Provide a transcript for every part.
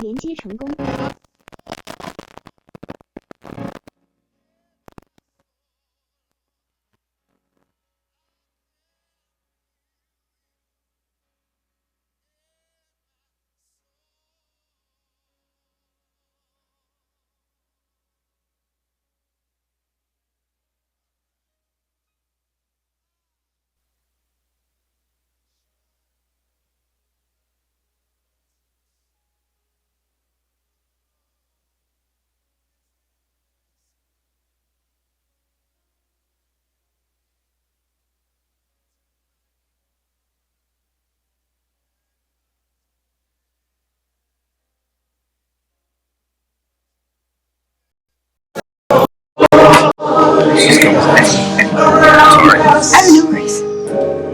连接成功。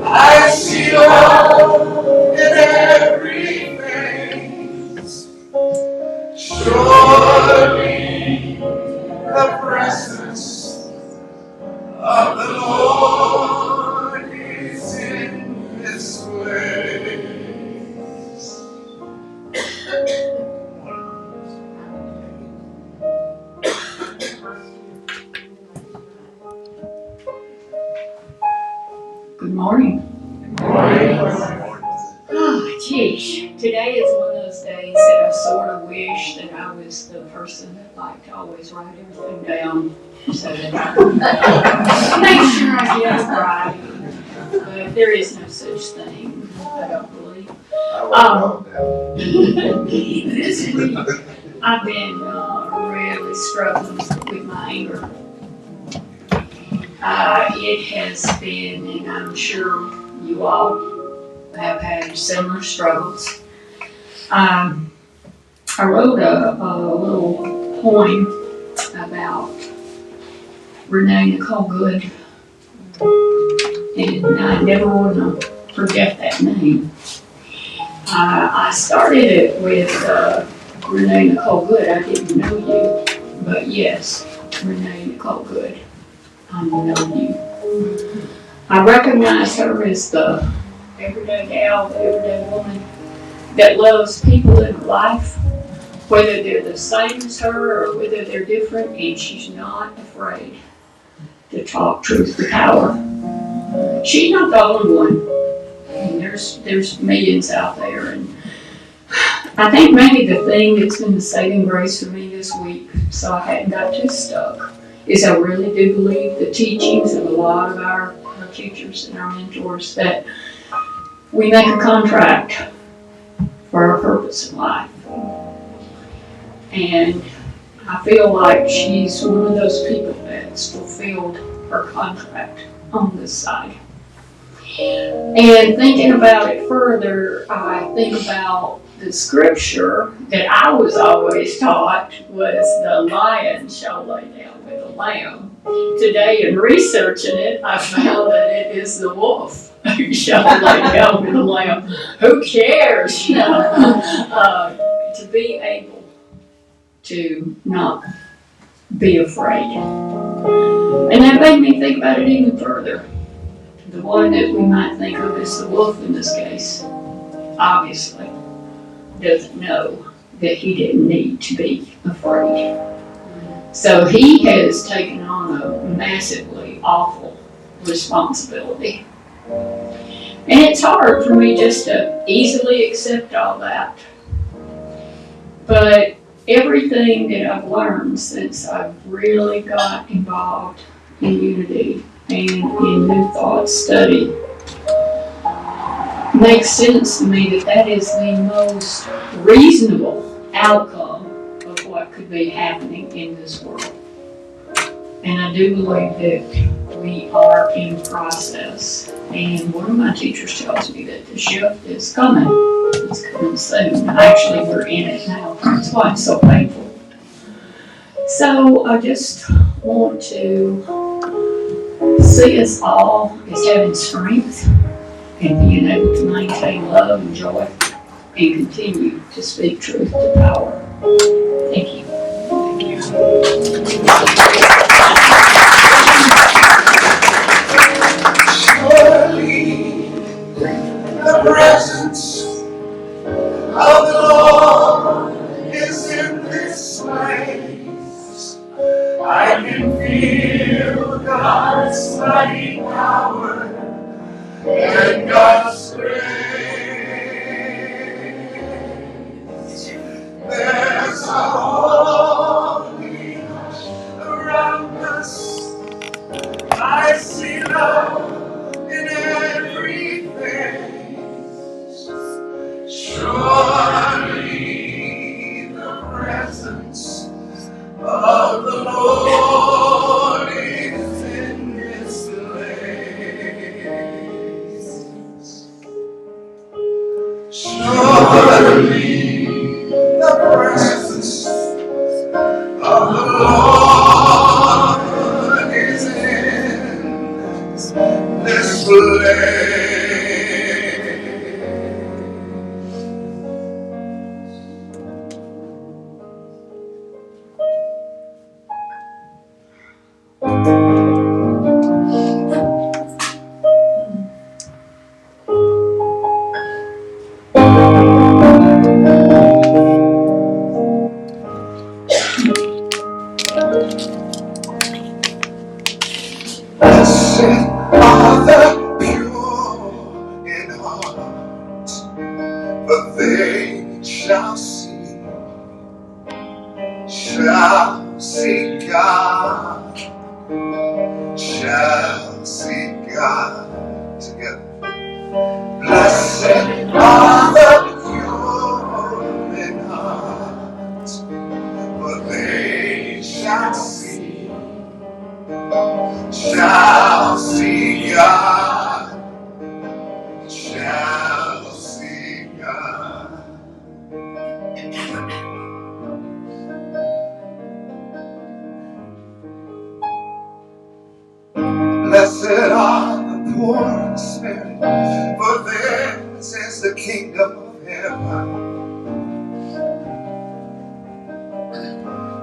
I see love in every face. Surely the presence of the Lord is in this place. Good morning. Good morning. Oh, geez. Today is one of those days that I sort of wish that I was the person that liked to always write everything down so that I could make sure I get it right. But there is no such thing, I don't believe. This week, I've been really struggling with my anger. It has been, and I'm sure you all have had similar struggles. I wrote a little poem about Renee Nicole Good, and I never want to forget that name. I started it with Renee Nicole Good. I didn't know you, but yes, Renee Nicole Good. I know you. I recognize her as the everyday gal, the everyday woman that loves people in her life, whether they're the same as her or whether they're different, and she's not afraid to talk truth to power. She's not the only one. I mean, there's millions out there, and I think maybe the thing that's been the saving grace for me this week, so I hadn't got too stuck, is I really do believe the teachings of a lot of our teachers and our mentors that we make a contract for our purpose in life. And I feel like she's one of those people that's fulfilled her contract on this side. And thinking about it further, I think about the scripture that I was always taught was the lion shall lay down with the lamb. Today, in researching it, I found that it is the wolf who shall lay down with the lamb. Who cares? To be able to not be afraid. And that made me think about it even further. The one that we might think of as the wolf in this case, obviously, doesn't know that he didn't need to be afraid. So he has taken on a massively awful responsibility. And it's hard for me just to easily accept all that. But everything that I've learned since I've really got involved in unity and in New Thought study makes sense to me that is the most reasonable outcome of what could be happening in this world. And I do believe that we are in process. And one of my teachers tells me that the shift is coming. It's coming soon. Actually, we're in it now. That's why it's so painful. So I just want to see us all as having strength and being able to maintain love and joy and continue to speak truth to power. Thank you. Surely the presence of the Lord can feel God's mighty power and God's grace. There's a holy hush around us. I see love in every face. Surely the presence of the Lord is in this place. Surely the presence of the Lord is in this place. Blessed are the pure in heart, for they shall see God, shall see God together. Blessed are the pure in heart, for they shall see God, shall see God. Blessed are the poor in spirit, for theirs is the kingdom of heaven.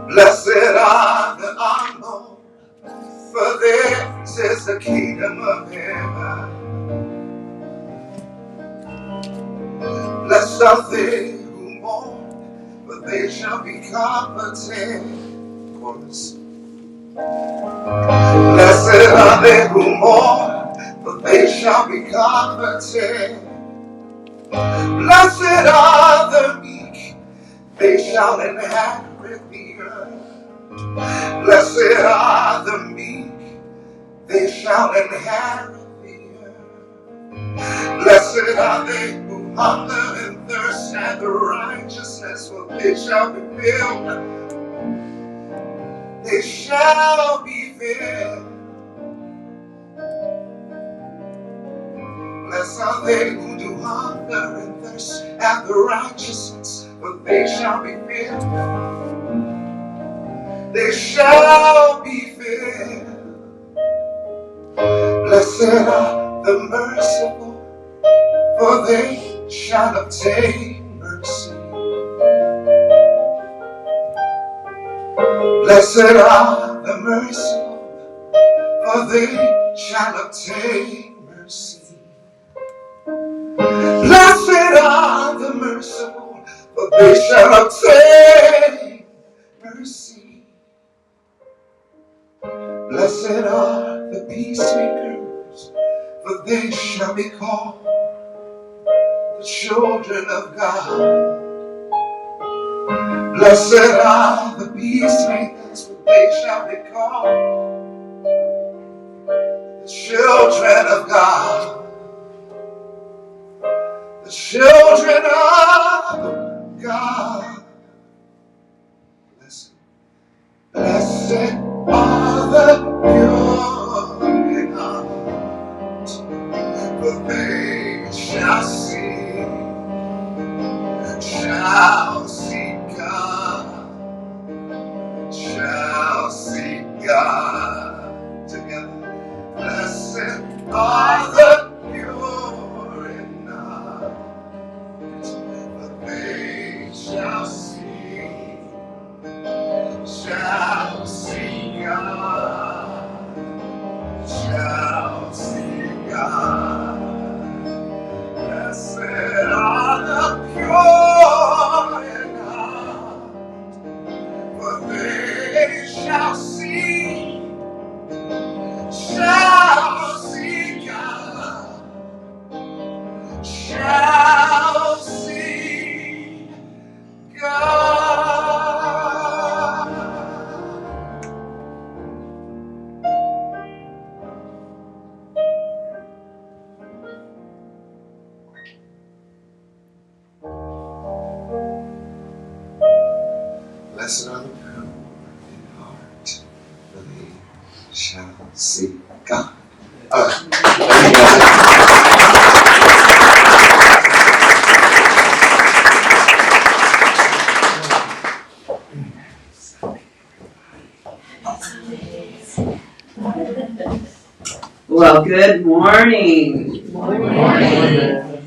Blessed are the humble, for theirs is the kingdom of heaven. Blessed are they who mourn, for they shall be comforted. Chorus. Blessed are they who mourn, for they shall be comforted. Blessed are the meek, they shall inherit the earth. Blessed are the meek, they shall inherit the earth. Blessed are they who hunger and thirst after righteousness, for they shall be filled. They shall be filled. Blessed are they who do hunger and thirst after righteousness, for they shall be filled. They shall be filled. Blessed are the merciful, for they shall obtain mercy. Blessed are the merciful, for they shall obtain mercy. Blessed are the merciful, for they shall obtain mercy. Blessed are the peacemakers, for they shall be called the children of God. Blessed are the peacemakers, for they shall be called the children of God. The children of God. Blessed are the pure in heart, for they shall see God together. Blessed are the pure in heart, for they shall see God, shall see God. Blessed are the pure in heart, for they shall see see God, shall see God. Blessed are the pure in heart, for they shall see God. Well, good morning. Good morning.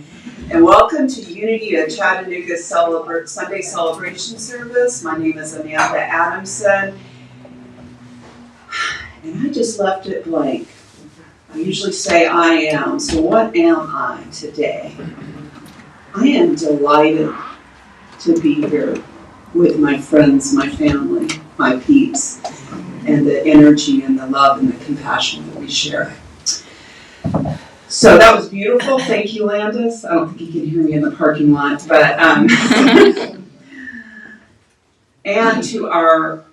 And welcome to Unity of Chattanooga Sunday Celebration Service. My name is Amanda Adamson. And I just left it blank. I usually say I am. So what am I today? I am delighted to be here with my friends, my family, my peeps, and the energy and the love and the compassion that we share. So that was beautiful. Thank you, Landis. I don't think you can hear me in the parking lot, but and to our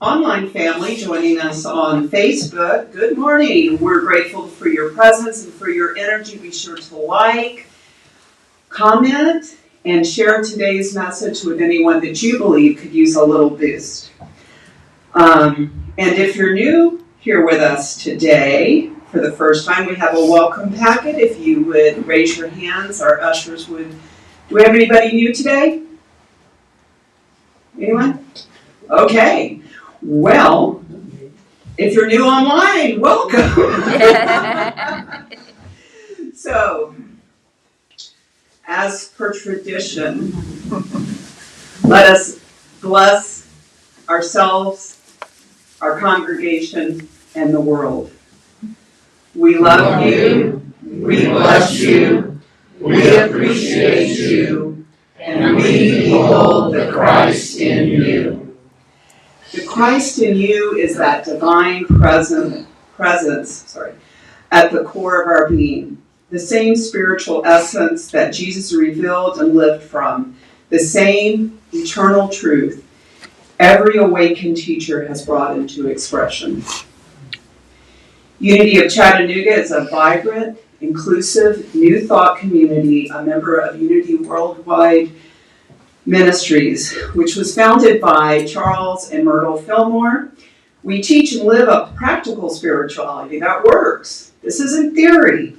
online family joining us on Facebook, good morning. We're grateful for your presence and for your energy. Be sure to like, comment, and share today's message with anyone that you believe could use a little boost. And if you're new here with us today, for the first time, we have a welcome packet. If you would raise your hands, our ushers would. Do we have anybody new today? Anyone? Okay. Well, if you're new online, welcome. So, as per tradition, let us bless ourselves, our congregation, and the world. We love you, we bless you, we appreciate you, and we behold the Christ in you. The Christ in you is that divine presence at the core of our being. The same spiritual essence that Jesus revealed and lived from. The same eternal truth every awakened teacher has brought into expression. Unity of Chattanooga is a vibrant, inclusive, new thought community, a member of Unity Worldwide Ministries, which was founded by Charles and Myrtle Fillmore. We teach and live a practical spirituality that works. This isn't theory.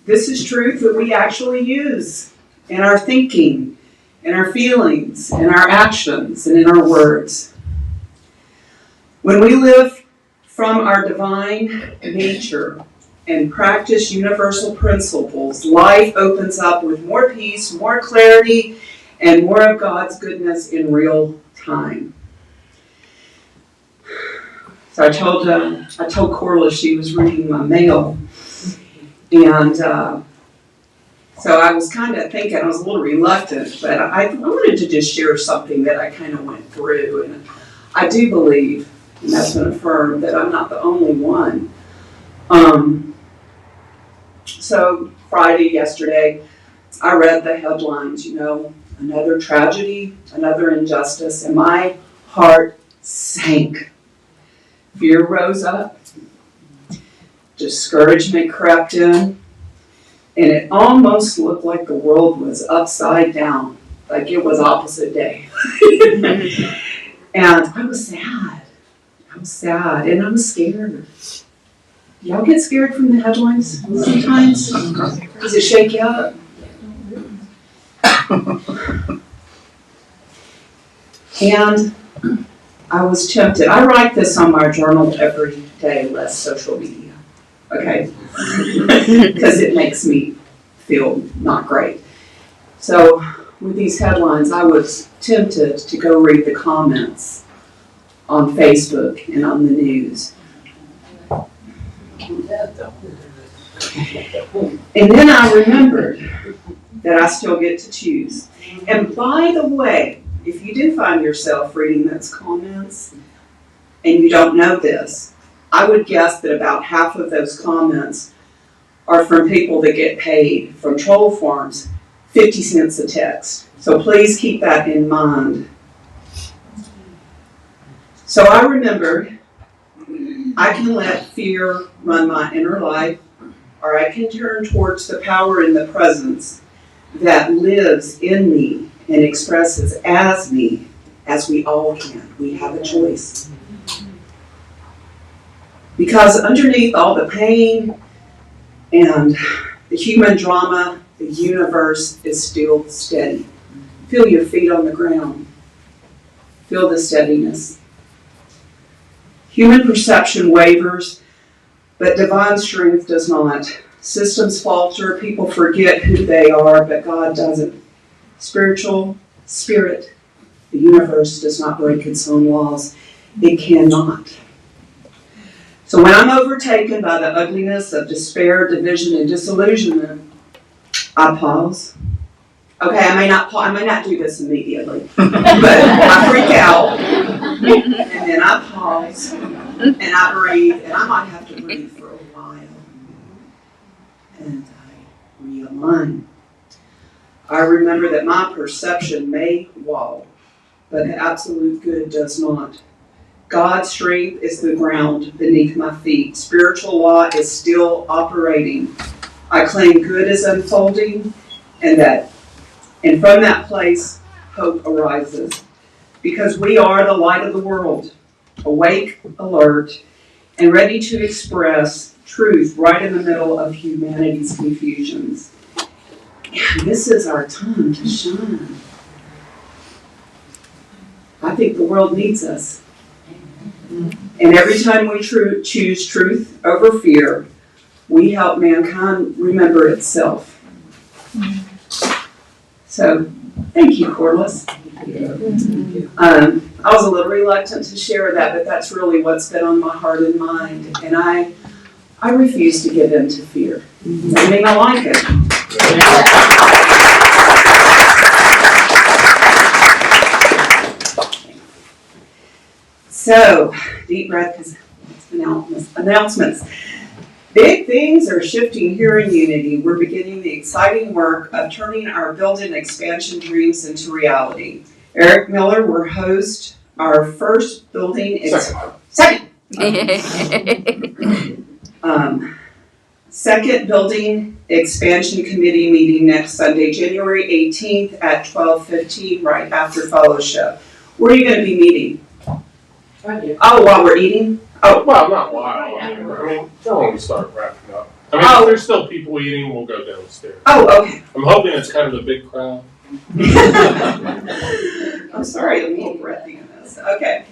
This is truth that we actually use in our thinking, in our feelings, in our actions, and in our words. When we live from our divine nature and practice universal principles, life opens up with more peace, more clarity, and more of God's goodness in real time. So I told Corliss she was reading my mail, and so I was kind of thinking, I was a little reluctant, but I wanted to just share something that I kind of went through, and I do believe, and that's been affirmed, that I'm not the only one. So Friday, yesterday, I read the headlines, another tragedy, another injustice, and my heart sank. Fear rose up, discouragement crept in, and it almost looked like the world was upside down, like it was opposite day. And I was sad. And I was scared. Y'all get scared from the headlines sometimes? Does it shake you up? And I was tempted. I write this on my journal every day, less social media, okay? Because it makes me feel not great. So with these headlines, I was tempted to go read the comments on Facebook and on the news. And then I remembered that I still get to choose. And by the way, if you do find yourself reading those comments, and you don't know this, I would guess that about half of those comments are from people that get paid from troll farms 50 cents a text. So please keep that in mind. So I remember I can let fear run my inner life, or I can turn towards the power and the presence that lives in me and expresses as me, as we all can. We have a choice. Because underneath all the pain and the human drama, the universe is still steady. Feel your feet on the ground. Feel the steadiness. Human perception wavers, but divine strength does not. Systems falter, people forget who they are, but God doesn't. Spiritual, spirit, the universe does not break its own laws. It cannot. So when I'm overtaken by the ugliness of despair, division, and disillusionment, I pause. Okay, I may not do this immediately, but I freak out, and then I pause, and I breathe, and I might have to breathe for a while, and I realign. I remember that my perception may wobble, but the absolute good does not. God's strength is the ground beneath my feet. Spiritual law is still operating. I claim good is unfolding, and from that place, hope arises. Because we are the light of the world, awake, alert, and ready to express truth right in the middle of humanity's confusions. And this is our time to shine. I think the world needs us. And every time we choose truth over fear, we help mankind remember itself. So, thank you, Corliss. I was a little reluctant to share that, but that's really what's been on my heart and mind. And I refuse to give in to fear. I mean, I like it. So, deep breath, because it's announcements. Big things are shifting here in Unity. We're beginning the exciting work of turning our building expansion dreams into reality. Eric Miller will host our first building second building expansion committee meeting next Sunday, January 18th at 12:15, right after fellowship. Where are you going to be meeting? Oh, while we're eating? Oh, well, not while. I mean, don't when we start wrapping up. I mean, if there's still people eating, we'll go downstairs. Oh, okay. I'm hoping it's kind of a big crowd. I'm sorry, I'm a little breathy in this. Okay.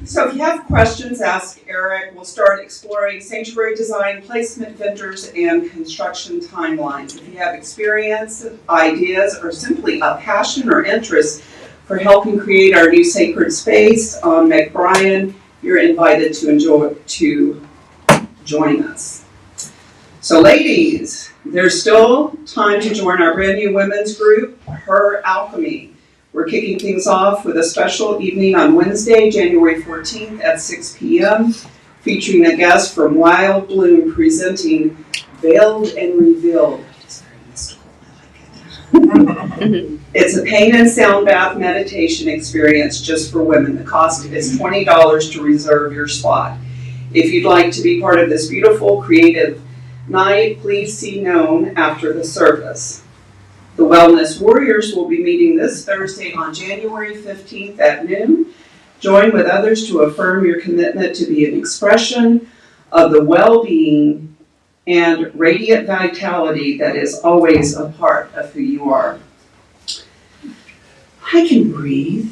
So if you have questions, ask Eric. We'll start exploring sanctuary design, placement vendors, and construction timelines. If you have experience, ideas, or simply a passion or interest for helping create our new sacred space on McBrien, you're invited to join us. So ladies, there's still time to join our brand new women's group, Her Alchemy. We're kicking things off with a special evening on Wednesday, January 14th at 6 p.m., featuring a guest from Wild Bloom presenting Veiled and Revealed. It's very mystical, I like it. It's a pain and sound bath meditation experience just for women. The cost is $20 to reserve your spot. If you'd like to be part of this beautiful, creative night, please see known after the service. The Wellness Warriors will be meeting this Thursday on January 15th at noon. Join with others to affirm your commitment to be an expression of the well-being and radiant vitality that is always a part of who you are. I can breathe.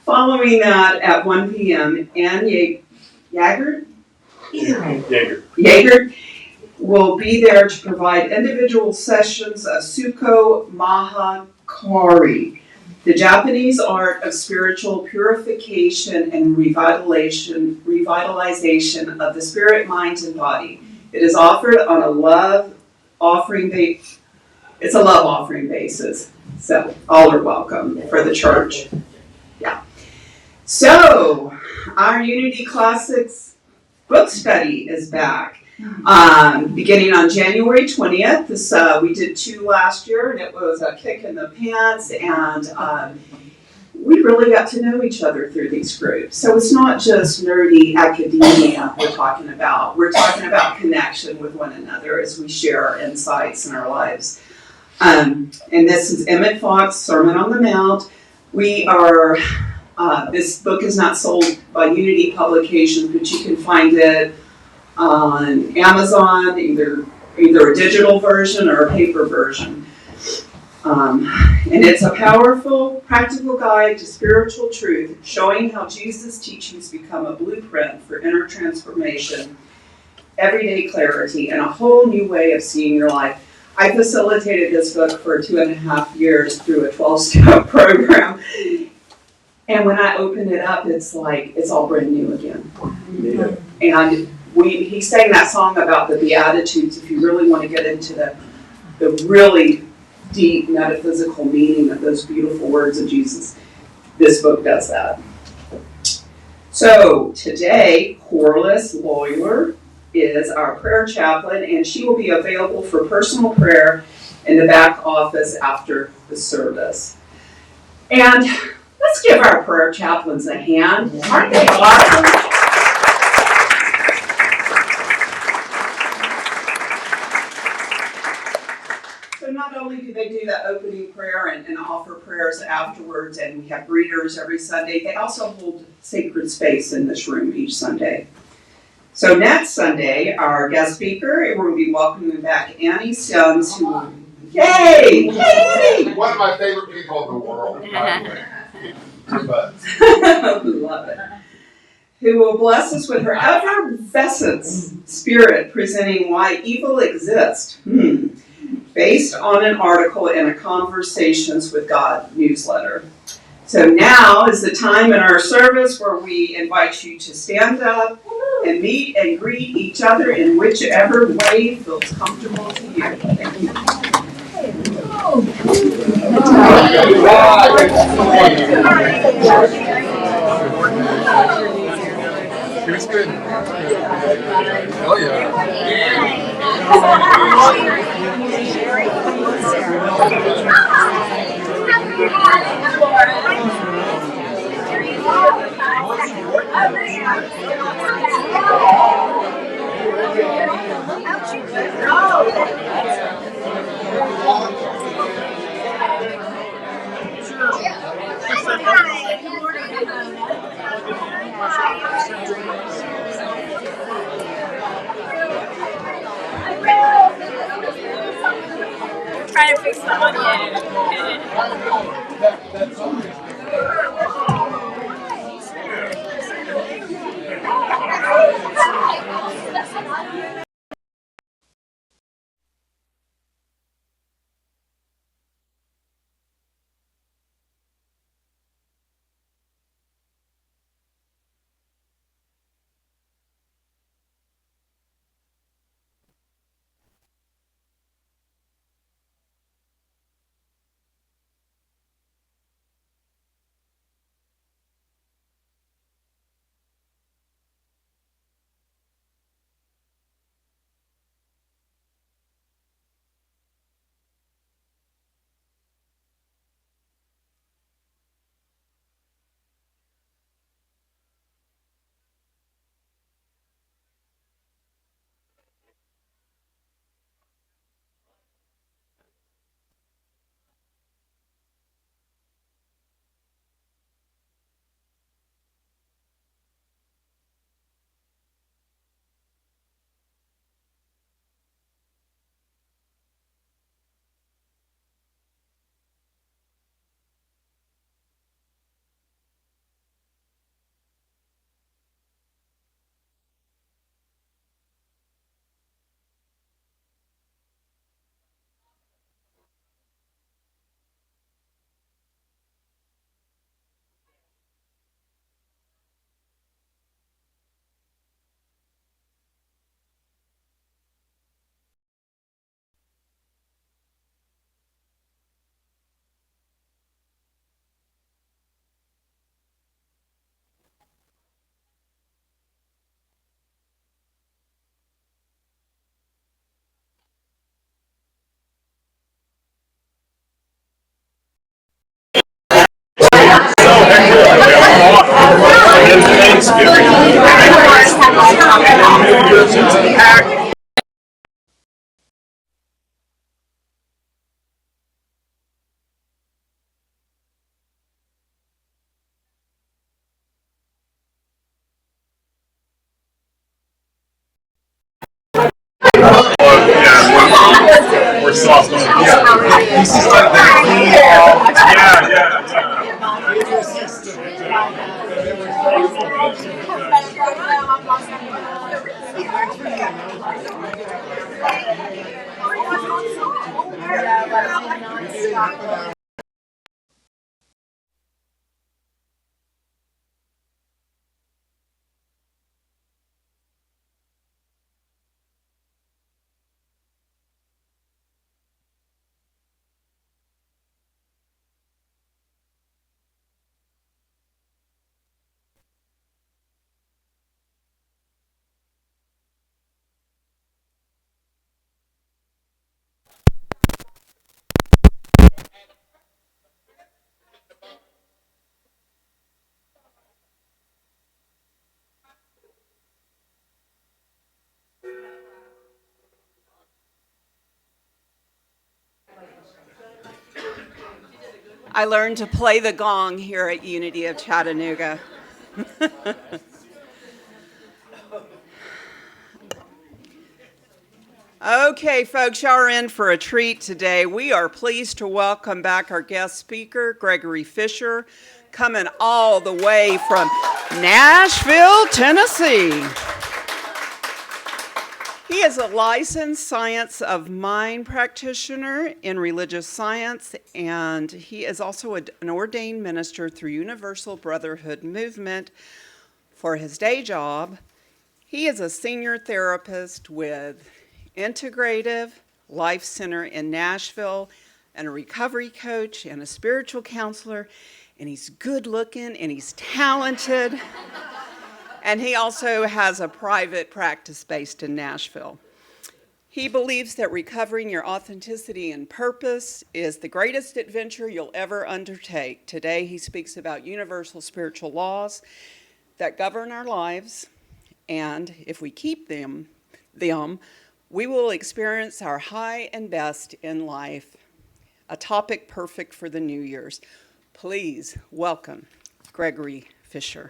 Following that at 1 p.m., Ann Yeager will be there to provide individual sessions of Suko Mahakari, the Japanese art of spiritual purification and revitalization of the spirit, mind, and body. It is offered on a love offering basis. So all are welcome for the church. Yeah. So, our Unity Classics book study is back. Beginning on January 20th. We did 2 last year, and it was a kick in the pants, and we really got to know each other through these groups. So it's not just nerdy academia we're talking about. We're talking about connection with one another as we share our insights in our lives. And this is Emmett Fox, Sermon on the Mount. We are, this book is not sold by Unity Publications, but you can find it on Amazon, either a digital version or a paper version. And it's a powerful, practical guide to spiritual truth, showing how Jesus' teachings become a blueprint for inner transformation, everyday clarity, and a whole new way of seeing your life. I facilitated this book for 2.5 years through a 12-step program. And when I open it up, it's like, it's all brand new again. Yeah. And he sang that song about the Beatitudes. If you really want to get into the really deep metaphysical meaning of those beautiful words of Jesus, this book does that. So today, Corliss Lawler is our prayer chaplain, and she will be available for personal prayer in the back office after the service. And let's give our prayer chaplains a hand. Aren't they awesome? So not only do they do the opening prayer and offer prayers afterwards, and we have greeters every Sunday, they also hold sacred space in this room each Sunday. So next Sunday, our guest speaker, we'll be welcoming back Annie Sims, who, yay! Yay! One of my favorite people in the world, by the way. But Love it. Who will bless us with her effervescent spirit, presenting why evil exists, based on an article in a Conversations with God newsletter. So now is the time in our service where we invite you to stand up and meet and greet each other in whichever way feels comfortable to you. Thank you. It was good. Oh yeah. Trying to fix the audio. we're soft on it. Yeah. This is like that clean I learned to play the gong here at Unity of Chattanooga. Okay, folks, y'all are in for a treat today. We are pleased to welcome back our guest speaker, Gregory Fisher, coming all the way from Nashville, Tennessee. He is a licensed science of mind practitioner in religious science, and he is also an ordained minister through Universal Brotherhood Movement. For his day job, he is a senior therapist with Integrative Life Center in Nashville, and a recovery coach and a spiritual counselor, and he's good looking and he's talented. And he also has a private practice based in Nashville. He believes that recovering your authenticity and purpose is the greatest adventure you'll ever undertake. Today he speaks about universal spiritual laws that govern our lives, and if we keep them, we will experience our high and best in life, a topic perfect for the New Year's. Please welcome Gregory Fisher.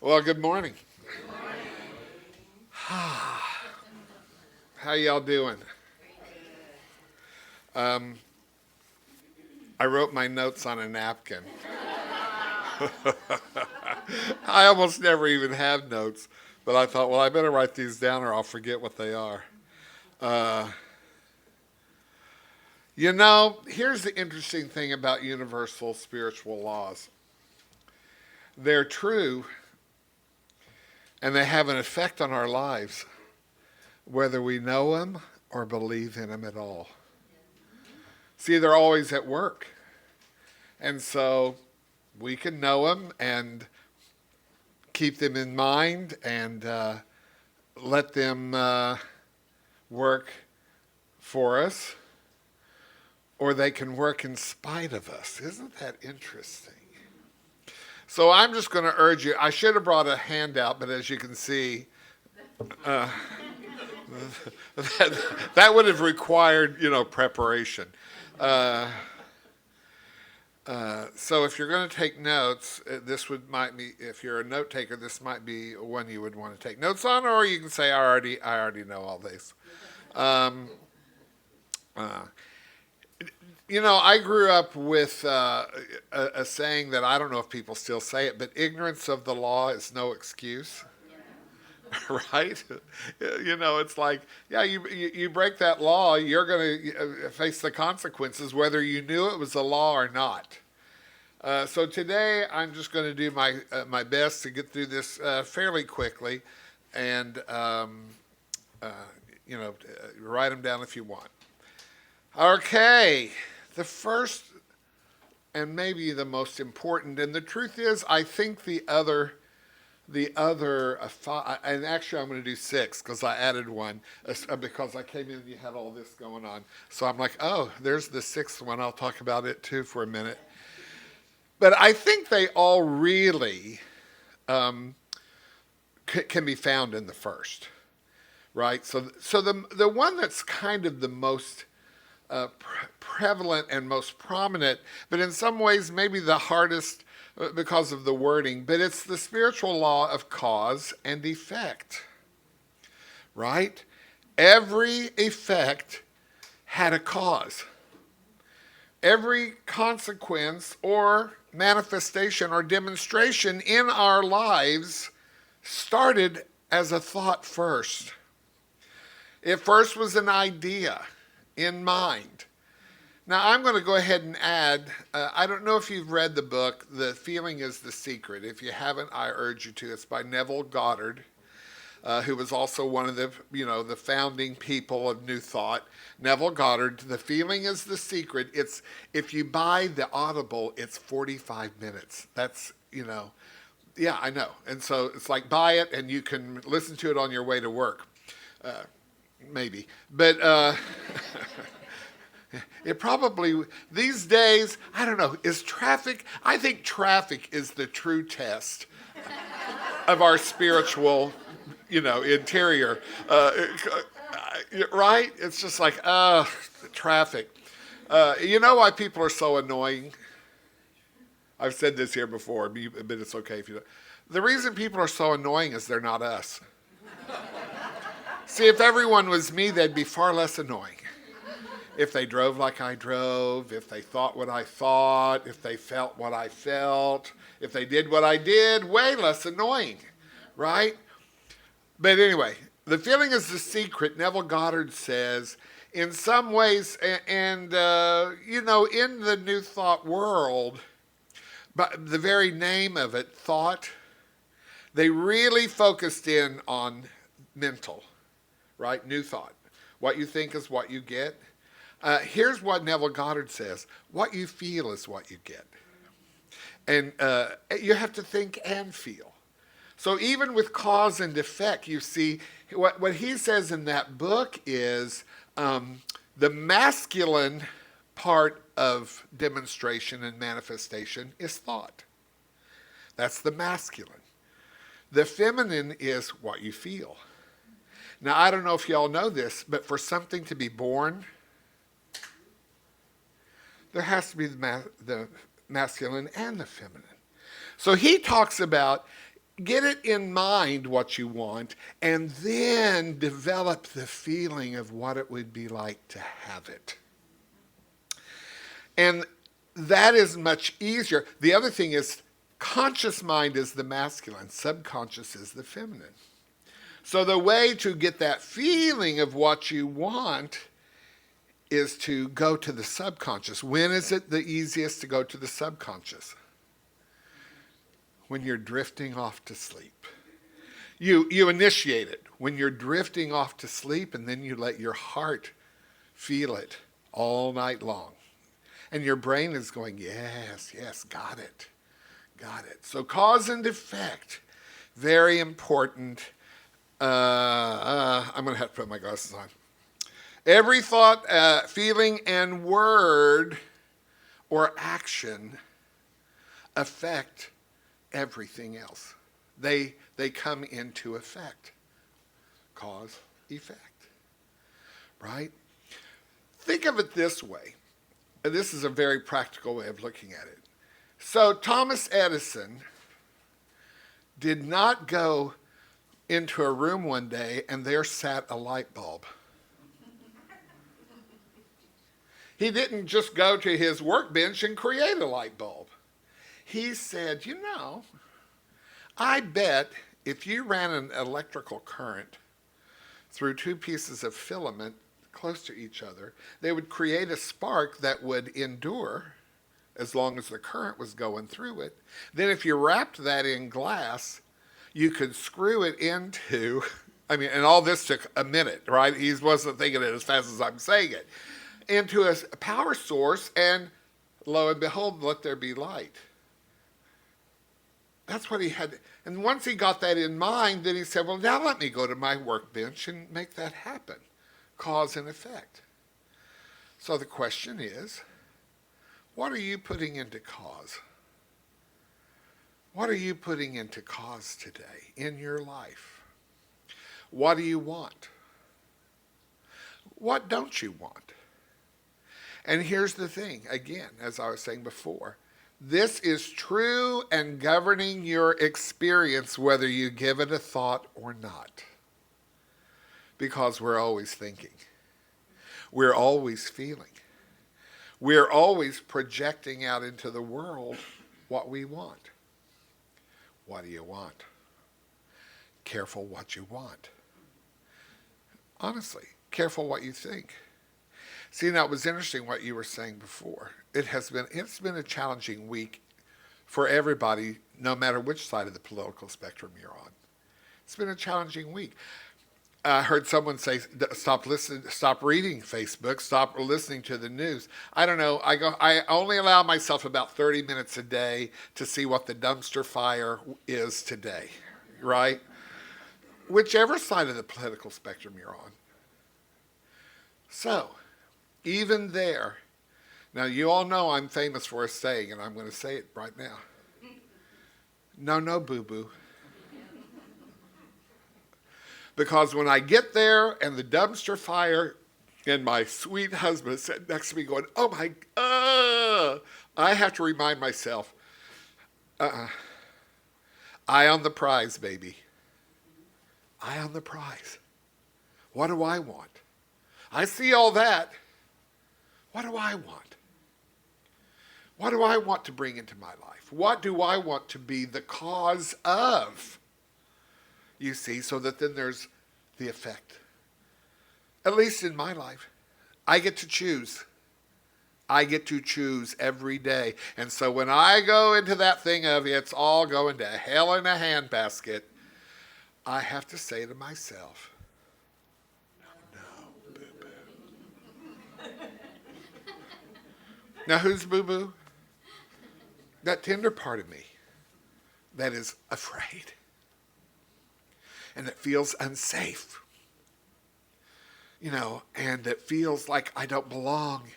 Well, good morning. How y'all doing? I wrote my notes on a napkin. I almost never even have notes, but I thought, well, I better write these down or I'll forget what they are. Here's the interesting thing about universal spiritual laws. They're true, and they have an effect on our lives, whether we know them or believe in them at all. See, they're always at work. And so we can know them and keep them in mind and let them work for us, or they can work in spite of us. Isn't that interesting? So I'm just going to urge you. I should have brought a handout, but as you can see, that would have required, preparation. So if you're going to take notes, might be, if you're a note taker, this might be one you would want to take notes on, or you can say, I already know all this. I grew up with a saying that I don't know if people still say it, but ignorance of the law is no excuse. Right? It's like, yeah, you break that law, you're going to face the consequences, whether you knew it was a law or not. So today, I'm just going to do my best to get through this fairly quickly, and write them down if you want. Okay, the first and maybe the most important, and the truth is, I think the other five, and actually I'm going to do 6 because I added one because I came in and you had all this going on. So I'm like, oh, there's the 6th one. I'll talk about it too for a minute. But I think they all really can be found in the first, right? So the one that's kind of the most prevalent and most prominent, but in some ways maybe the hardest because of the wording, but it's the spiritual law of cause and effect, right? Every effect had a cause. Every consequence or manifestation or demonstration in our lives started as a thought first. It first was an idea in mind. Now, I'm going to go ahead and add, I don't know if you've read the book, The Feeling is the Secret. If you haven't, I urge you to. It's by Neville Goddard, who was also one of the, the founding people of New Thought. Neville Goddard, The Feeling is the Secret. It's, if you buy the Audible, it's 45 minutes. That's, yeah, I know. And so it's like buy it and you can listen to it on your way to work. Maybe. But it probably, these days, I don't know, is traffic? I think traffic is the true test of our spiritual, interior. Right? It's just like, traffic. You know why people are so annoying? I've said this here before, but it's okay if you don't. The reason people are so annoying is they're not us. See, if everyone was me, they'd be far less annoying. If they drove like I drove, if they thought what I thought, if they felt what I felt, if they did what I did, way less annoying, right? But anyway, The Feeling is the Secret, Neville Goddard says, in some ways, and in the New Thought world, but the very name of it, thought, they really focused in on mental, right? New Thought. What you think is what you get. Here's what Neville Goddard says. What you feel is what you get. And you have to think and feel. So even with cause and effect, you see, what he says in that book is the masculine part of demonstration and manifestation is thought. That's the masculine. The feminine is what you feel. Now, I don't know if y'all know this, but for something to be born, there has to be the masculine and the feminine. So he talks about get it in mind what you want and then develop the feeling of what it would be like to have it. And that is much easier. The other thing is conscious mind is the masculine, subconscious is the feminine. So the way to get that feeling of what you want is to go to the subconscious. When is it the easiest to go to the subconscious? When you're drifting off to sleep. You initiate it when you're drifting off to sleep, and then you let your heart feel it all night long. And your brain is going, yes, got it. So cause and effect, very important. I'm going to have to put my glasses on. Every thought, feeling, and word or action affect everything else. They come into effect. Cause, effect. Right? Think of it this way. And this is a very practical way of looking at it. So Thomas Edison did not go into a room one day and there sat a light bulb. He didn't just go to his workbench and create a light bulb. He said, I bet if you ran an electrical current through two pieces of filament close to each other, they would create a spark that would endure as long as the current was going through it. Then if you wrapped that in glass, you could screw it into, and all this took a minute, right? He wasn't thinking it as fast as I'm saying it. Into a power source, and lo and behold, let there be light. That's what he had. And once he got that in mind, then he said, well, now let me go to my workbench and make that happen. Cause and effect. So the question is, what are you putting into cause? What are you putting into cause today in your life? What do you want? What don't you want? And here's the thing, again, as I was saying before, This is true and governing your experience whether you give it a thought or not. Because we're always thinking. We're always feeling. We're always projecting out into the world what we want. What do you want? Careful what you want. Honestly, careful what you think. See, now it was interesting what you were saying before. It's been a challenging week for everybody, no matter which side of the political spectrum you're on. It's been a challenging week. I heard someone say, stop reading Facebook, stop listening to the news. I don't know. I only allow myself about 30 minutes a day to see what the dumpster fire is today, right? Whichever side of the political spectrum you're on. So, even there, now you all know I'm famous for a saying, and I'm going to say it right now. No, boo-boo. Because when I get there and the dumpster fire and my sweet husband is sitting next to me going, oh my, I have to remind myself, eye on the prize, baby. Eye on the prize. What do I want? I see all that. What do I want? What do I want to bring into my life? What do I want to be the cause of? You see, so that then there's the effect. At least in my life, I get to choose. I get to choose every day. And so when I go into that thing of it's all going to hell in a handbasket, I have to say to myself, no, boo-boo. Now who's boo-boo? That tender part of me that is afraid. And it feels unsafe, and it feels like I don't belong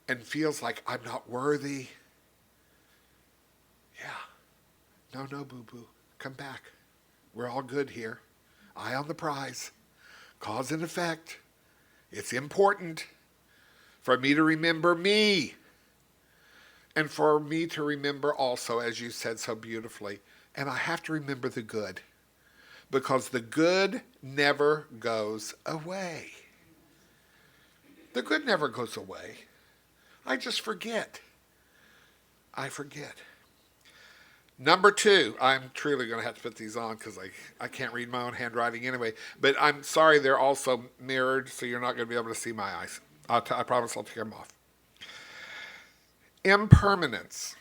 and feels like I'm not worthy. Yeah. No, boo-boo. Come back. We're all good here. Eye on the prize. Cause and effect. It's important for me to remember me. And for me to remember also, as you said so beautifully, and I have to remember the good. Because the good never goes away. The good never goes away. I just forget. I forget. Number 2, I'm truly going to have to put these on because I can't read my own handwriting anyway. But I'm sorry they're also mirrored, so you're not going to be able to see my eyes. I promise I'll take them off. Impermanence.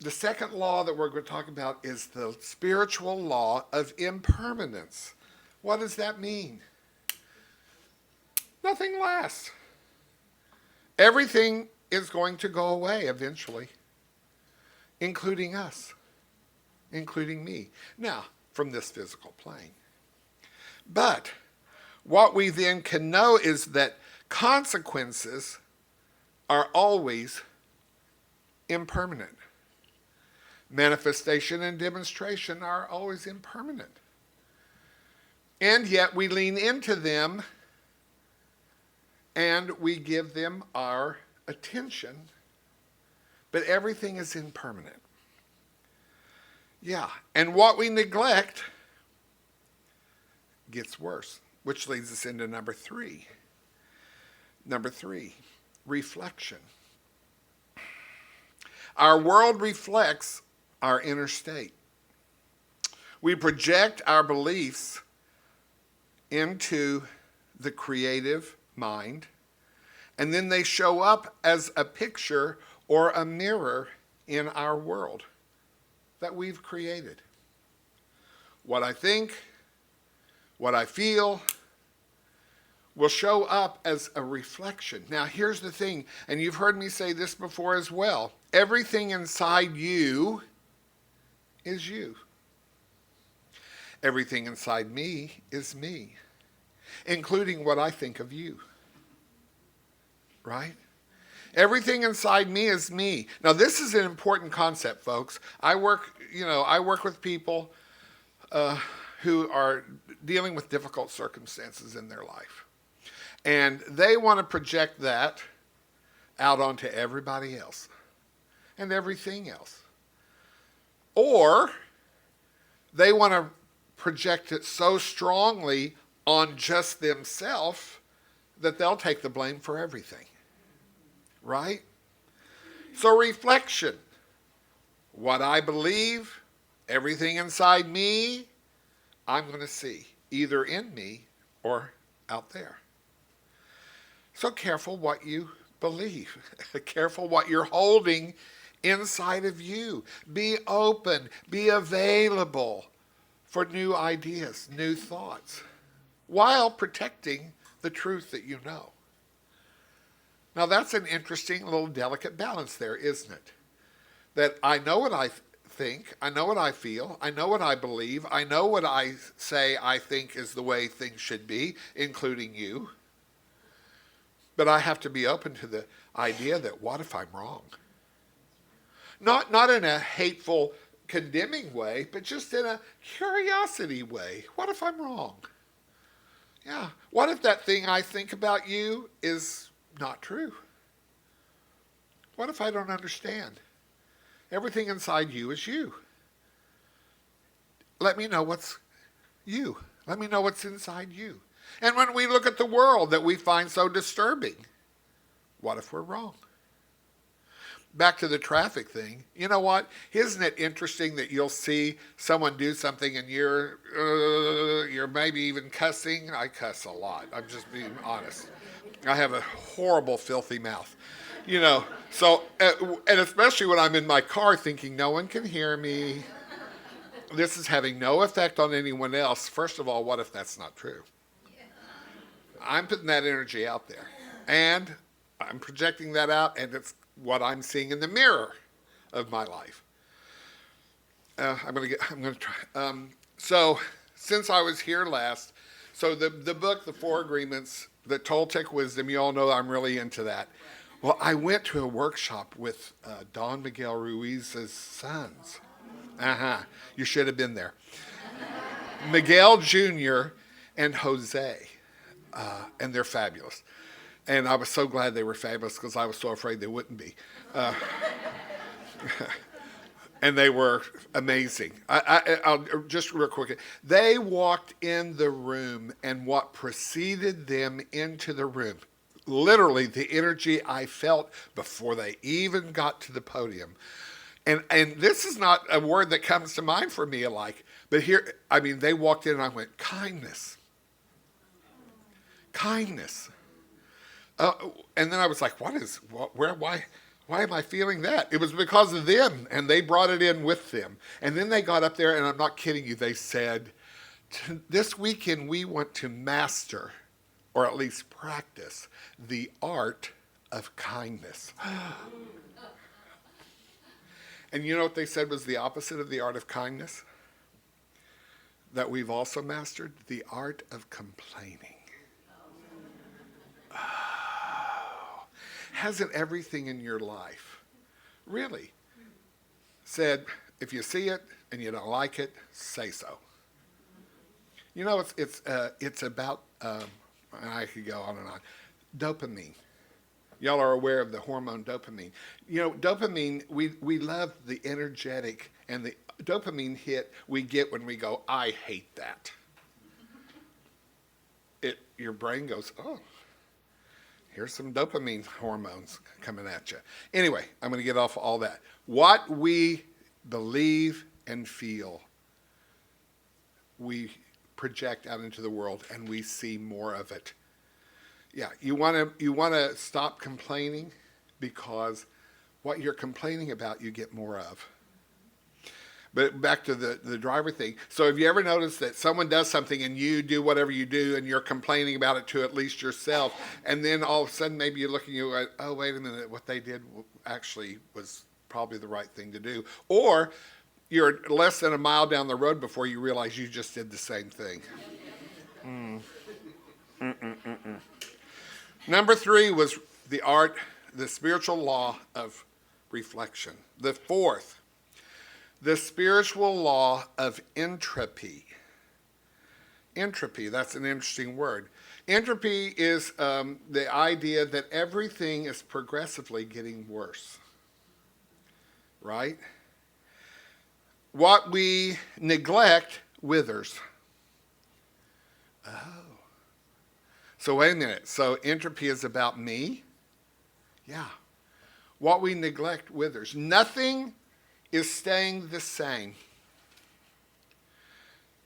The second law that we're going to talk about is the spiritual law of impermanence. What does that mean? Nothing lasts. Everything is going to go away eventually, including us, including me. Now, from this physical plane. But what we then can know is that consequences are always impermanent. Manifestation and demonstration are always impermanent. And yet we lean into them and we give them our attention, but everything is impermanent. Yeah, and what we neglect gets worse, which leads us into number 3. Number 3, reflection. Our world reflects our inner state. We project our beliefs into the creative mind, and then they show up as a picture or a mirror in our world that we've created. What I think, what I feel, will show up as a reflection. Now, here's the thing, and you've heard me say this before as well. Everything inside you is you. Everything inside me is me, including what I think of you. Right? Everything inside me is me. Now, this is an important concept, folks. I work with people who are dealing with difficult circumstances in their life. And they want to project that out onto everybody else. and everything else. Or they want to project it so strongly on just themselves that they'll take the blame for everything. Right? So reflection. What I believe, everything inside me, I'm going to see, either in me or out there. So careful what you believe. Careful what you're holding inside of you. Be open. Be available for new ideas, new thoughts, while protecting the truth that you know. Now that's an interesting little delicate balance there, isn't it? That I know what I think, I know what I feel, I know what I believe, I know what I say I think is the way things should be, including you. But I have to be open to the idea that what if I'm wrong? Not in a hateful, condemning way, but just in a curiosity way. What if I'm wrong? Yeah. What if that thing I think about you is not true? What if I don't understand? Everything inside you is you. Let me know what's you. Let me know what's inside you. And when we look at the world that we find so disturbing, what if we're wrong? Back to the traffic thing. You know what? Isn't it interesting that you'll see someone do something and you're maybe even cussing? I cuss a lot. I'm just being honest. I have a horrible, filthy mouth. You know, so, and especially when I'm in my car thinking no one can hear me. This is having no effect on anyone else. First of all, what if that's not true? I'm putting that energy out there. And I'm projecting that out, and it's what I'm seeing in the mirror of my life. I'm gonna try. So since I was here last, so the book, The Four Agreements, the Toltec Wisdom, you all know I'm really into that. Well, I went to a workshop with Don Miguel Ruiz's sons. You should have been there. Miguel Jr. and Jose, and they're fabulous. And I was so glad they were fabulous because I was so afraid they wouldn't be. And they were amazing. I'll just real quick. They walked in the room, and what preceded them into the room, literally the energy I felt before they even got to the podium. And this is not a word that comes to mind for me alike, but here, I mean, they walked in and I went, kindness. Kindness. And then I was like, why am I feeling that? It was because of them, and they brought it in with them. And then they got up there, and I'm not kidding you, they said, this weekend we want to master, or at least practice, the art of kindness. And you know what they said was the opposite of the art of kindness? That we've also mastered? The art of complaining. Oh. Hasn't everything in your life really said, if you see it and you don't like it, say so? You know, it's about, and I could go on and on, dopamine. Y'all are aware of the hormone dopamine. You know, dopamine, we love the energetic and the dopamine hit we get when we go, I hate that. Your brain goes, oh, here's some dopamine hormones coming at you. Anyway, I'm going to get off all that. What we believe and feel, we project out into the world, and we see more of it. Yeah, you want to stop complaining, because what you're complaining about, you get more of. But back to the driver thing. So have you ever noticed that someone does something and you do whatever you do and you're complaining about it to at least yourself, and then all of a sudden maybe you're looking, you go, oh, wait a minute, what they did actually was probably the right thing to do. Or you're less than a mile down the road before you realize you just did the same thing. Number 3 was the spiritual law of reflection. The 4th, the spiritual law of entropy. Entropy, that's an interesting word. Entropy is the idea that everything is progressively getting worse. right? What we neglect withers. Oh. So wait a minute. So entropy is about me? Yeah. What we neglect withers. Nothing is staying the same.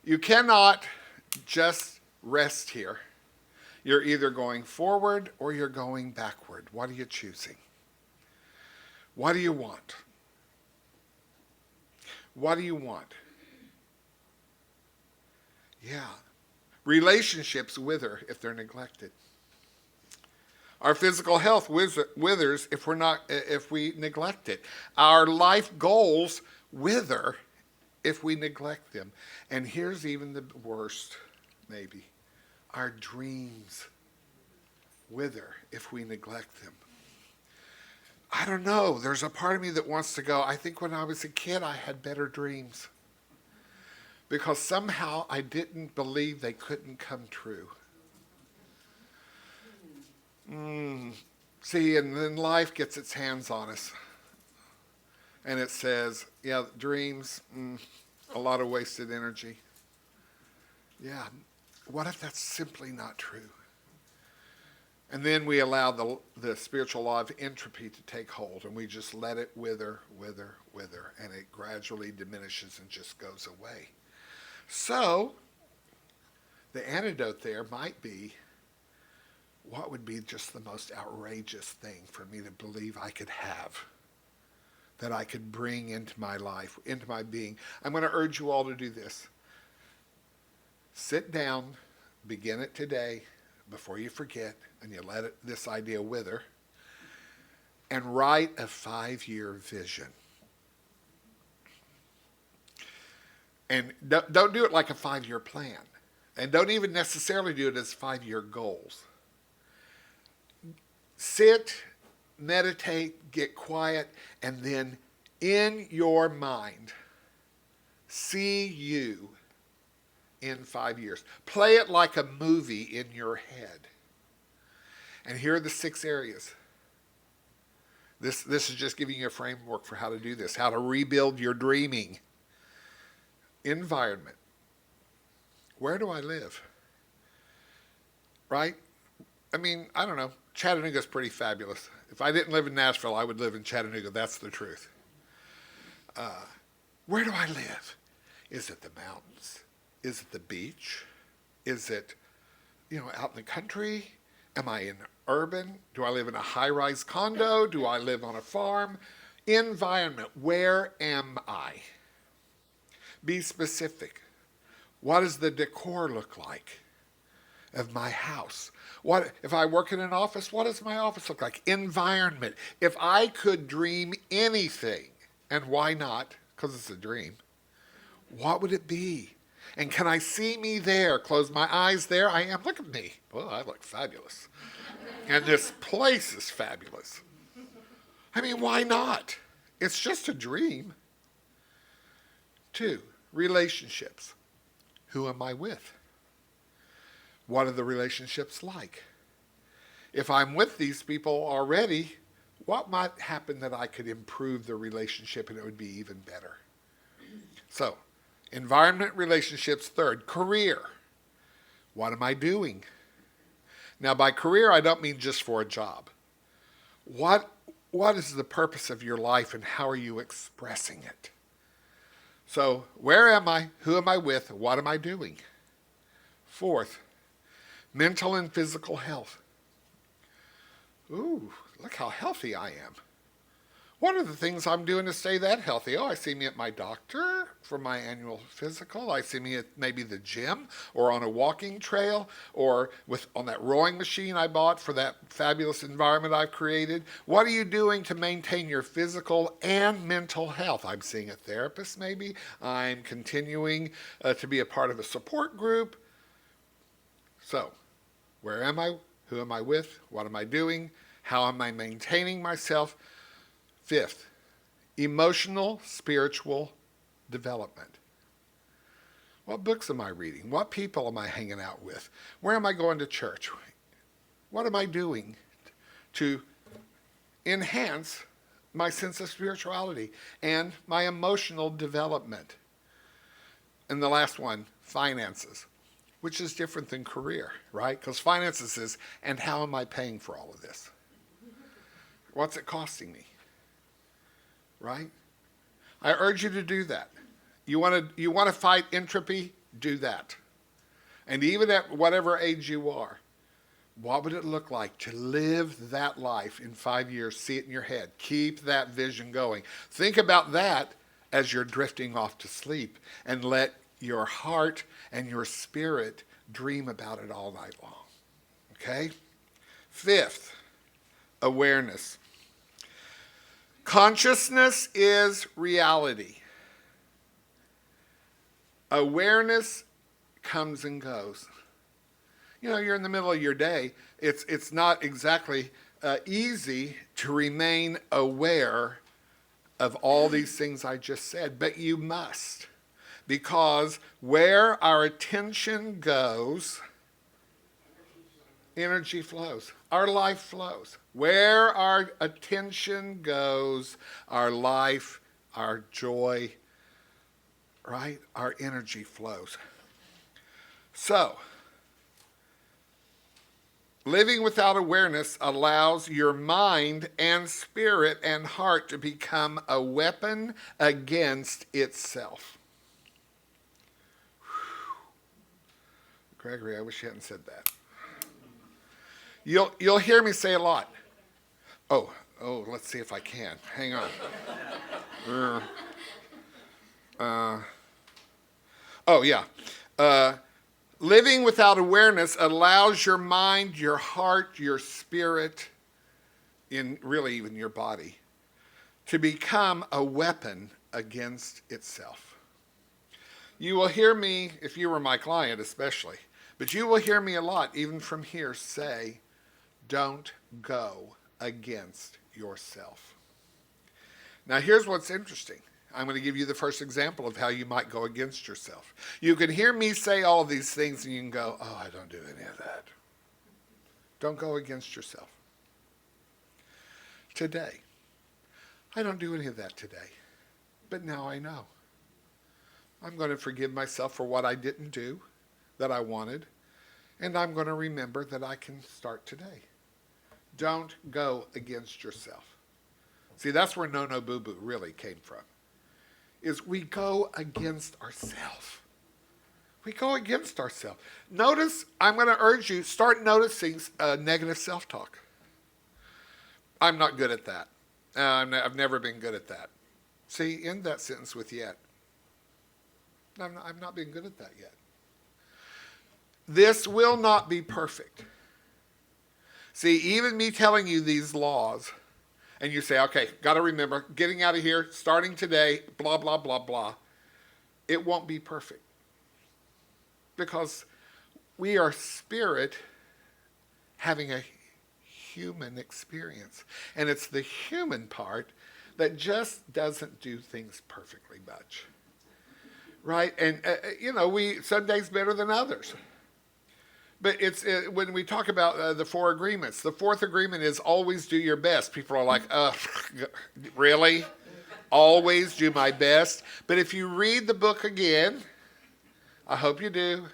You cannot just rest here. You're either going forward or you're going backward. What are you choosing? What do you want? What do you want? Yeah. Relationships wither if they're neglected. Our physical health withers if we neglect it. Our life goals wither if we neglect them. And here's even the worst, maybe. Our dreams wither if we neglect them. I don't know. There's a part of me that wants to go, I think when I was a kid, I had better dreams. Because somehow I didn't believe they couldn't come true. See, and then life gets its hands on us. And it says, yeah, dreams, a lot of wasted energy. Yeah, what if that's simply not true? And then we allow the spiritual law of entropy to take hold, and we just let it wither, and it gradually diminishes and just goes away. So, the antidote there might be, what would be just the most outrageous thing for me to believe I could have, that I could bring into my life, into my being? I'm going to urge you all to do this. Sit down, begin it today, before you forget, and you let this idea wither, and write a 5-year vision. And don't do it like a 5-year plan. And don't even necessarily do it as 5-year goals. Sit, meditate, get quiet, and then in your mind, see you in 5 years. Play it like a movie in your head. And here are the 6 areas. This is just giving you a framework for how to do this, how to rebuild your dreaming. Environment. Where do I live? Right? I mean, I don't know. Chattanooga's pretty fabulous. If I didn't live in Nashville, I would live in Chattanooga. That's the truth. Where do I live? Is it the mountains? Is it the beach? Is it, out in the country? Am I in urban? Do I live in a high-rise condo? Do I live on a farm? Environment. Where am I? Be specific. What does the decor look like of my house? What if I work in an office? What does my office look like? Environment. If I could dream anything, and why not? Because it's a dream. What would it be? And can I see me there? Close my eyes, there I am. Look at me. Well, I look fabulous. And this place is fabulous. I mean, why not? It's just a dream. 2, relationships. Who am I with? What are the relationships like? If I'm with these people already, what might happen that I could improve the relationship and it would be even better? So, environment, relationships. 3rd, career. What am I doing? Now, by career, I don't mean just for a job. What is the purpose of your life and how are you expressing it? So, where am I? Who am I with? What am I doing? 4th, mental and physical health. Ooh, look how healthy I am. What are the things I'm doing to stay that healthy? Oh, I see me at my doctor for my annual physical. I see me at maybe the gym or on a walking trail or on that rowing machine I bought for that fabulous environment I've created. What are you doing to maintain your physical and mental health? I'm seeing a therapist maybe. I'm continuing to be a part of a support group. So, where am I? Who am I with? What am I doing? How am I maintaining myself? 5th, emotional, spiritual development. What books am I reading? What people am I hanging out with? Where am I going to church? What am I doing to enhance my sense of spirituality and my emotional development. And the last one, finances, which is different than career, right? Because finances is, and how am I paying for all of this? What's it costing me? Right? I urge you to do that. You want to fight entropy? Do that. And even at whatever age you are, what would it look like to live that life in 5 years? See it in your head. Keep that vision going. Think about that as you're drifting off to sleep, and let your heart and your spirit dream about it all night long. Okay? Fifth, awareness. Consciousness is reality. Awareness comes and goes. You know, you're in the middle of your day. It's not exactly easy to remain aware of all these things I just said, but you must. Because where our attention goes, energy flows. Our life flows. Where our attention goes, our life, our joy, right? Our energy flows. So, living without awareness allows your mind and spirit and heart to become a weapon against itself. Gregory, I wish you hadn't said that. You'll hear me say a lot. Oh, let's see if I can. Hang on. Living without awareness allows your mind, your heart, your spirit, really even your body, to become a weapon against itself. You will hear me, if you were my client especially, but you will hear me a lot, even from here, say, don't go against yourself. Now here's what's interesting. I'm going to give you the first example of how you might go against yourself. You can hear me say all these things and you can go, oh, I don't do any of that. Don't go against yourself. Today, I don't do any of that today, but now I know. I'm going to forgive myself for what I didn't do that I wanted, and I'm going to remember that I can start today. Don't go against yourself. See, that's where no boo-boo really came from, is we go against ourselves. We go against ourselves. Notice, I'm going to urge you, start noticing negative self-talk. I'm not good at that. I've never been good at that. See, end that sentence with yet. I've not been good at that yet. This will not be perfect. See, even me telling you these laws, and you say, okay, got to remember, getting out of here, starting today, blah, blah, blah, blah. It won't be perfect. Because we are spirit having a human experience. And it's the human part that just doesn't do things perfectly much. Right? And, some days better than others. But when we talk about the 4 agreements, the 4th agreement is always do your best. People are like, really? Always do my best? But if you read the book again, I hope you do.